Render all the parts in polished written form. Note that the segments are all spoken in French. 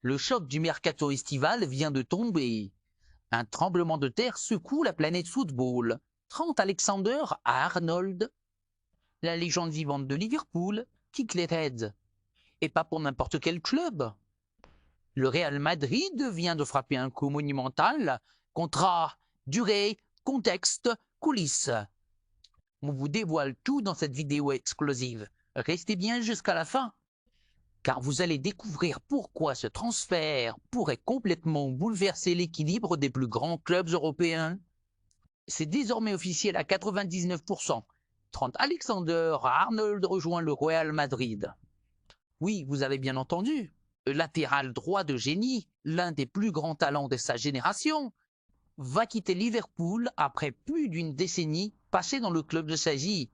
Le choc du mercato estival vient de tomber. Un tremblement de terre secoue la planète football. Trent Alexander-Arnold, la légende vivante de Liverpool, quitte les Reds. Et pas pour n'importe quel club. Le Real Madrid vient de frapper un coup monumental. Contrat, durée, contexte, coulisses. On vous dévoile tout dans cette vidéo exclusive. Restez bien jusqu'à la fin, car vous allez découvrir pourquoi ce transfert pourrait complètement bouleverser l'équilibre des plus grands clubs européens. C'est désormais officiel à 99%. Trent Alexander-Arnold rejoint le Real Madrid. Oui, vous avez bien entendu. Le latéral droit de génie, l'un des plus grands talents de sa génération, va quitter Liverpool après plus d'une décennie passée dans le club de sa vie.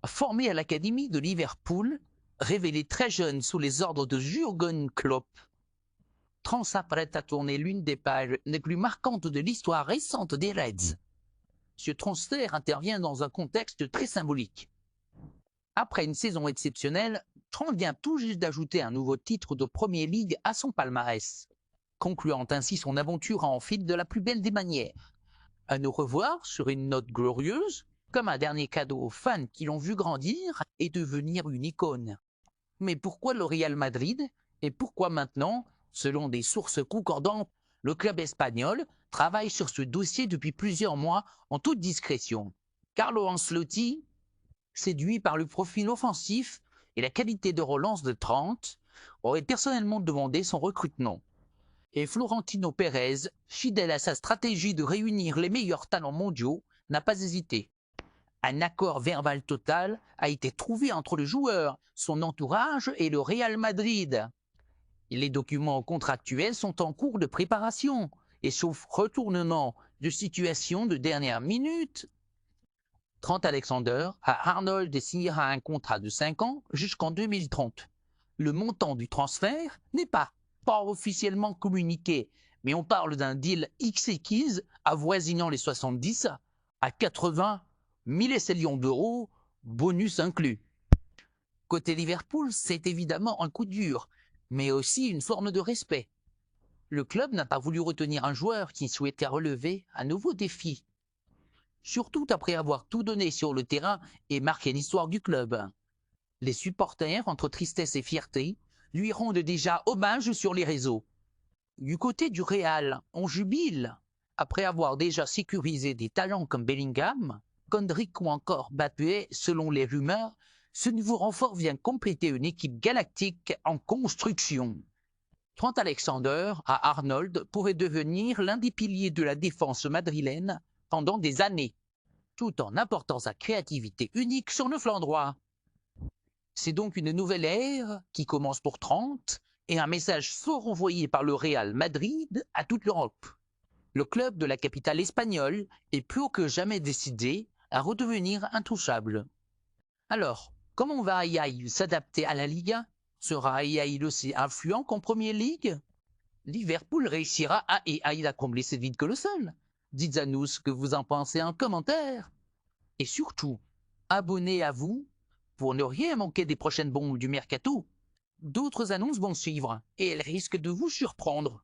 Formé à l'académie de Liverpool, révélé très jeune sous les ordres de Jürgen Klopp, Trent s'apprête à tourner l'une des pages les plus marquantes de l'histoire récente des Reds. Ce transfert intervient dans un contexte très symbolique. Après une saison exceptionnelle, Trent vient tout juste d'ajouter un nouveau titre de Premier League à son palmarès, concluant ainsi son aventure en fil de la plus belle des manières. À nous revoir sur une note glorieuse, comme un dernier cadeau aux fans qui l'ont vu grandir et devenir une icône. Mais pourquoi le Real Madrid? Et pourquoi maintenant, selon des sources concordantes, le club espagnol travaille sur ce dossier depuis plusieurs mois en toute discrétion? Carlo Ancelotti, séduit par le profil offensif et la qualité de relance de Trent, aurait personnellement demandé son recrutement. Et Florentino Pérez, fidèle à sa stratégie de réunir les meilleurs talents mondiaux, n'a pas hésité. Un accord verbal total a été trouvé entre le joueur, son entourage et le Real Madrid. Les documents contractuels sont en cours de préparation et sauf retournement de situation de dernière minute, Trent Alexander-Arnold signera un contrat de 5 ans jusqu'en 2030. Le montant du transfert n'est pas officiellement communiqué, mais on parle d'un deal X-Keys avoisinant les 70 à 80 millions d'euros, bonus inclus. Côté Liverpool, c'est évidemment un coup dur, mais aussi une forme de respect. Le club n'a pas voulu retenir un joueur qui souhaitait relever un nouveau défi, surtout après avoir tout donné sur le terrain et marqué l'histoire du club. Les supporters, entre tristesse et fierté, lui rendent déjà hommage sur les réseaux. Du côté du Real, on jubile, après avoir déjà sécurisé des talents comme Bellingham, Condrick ou encore Mbappé, selon les rumeurs. Ce nouveau renfort vient compléter une équipe galactique en construction. Trent Alexander-Arnold pourrait devenir l'un des piliers de la défense madrilène pendant des années, tout en apportant sa créativité unique sur le flanc droit. C'est donc une nouvelle ère qui commence pour Trent et un message fort envoyé par le Real Madrid à toute l'Europe. Le club de la capitale espagnole est plus que jamais décidé à redevenir intouchable. Alors, comment va Ajax s'adapter à la Liga? Sera Ajax aussi influent qu'en Premier League? Liverpool réussira à combler ce vide colossal? Dites à nous ce que vous en pensez en commentaire. Et surtout, abonnez à vous pour ne rien manquer des prochaines bombes du mercato. D'autres annonces vont suivre et elles risquent de vous surprendre.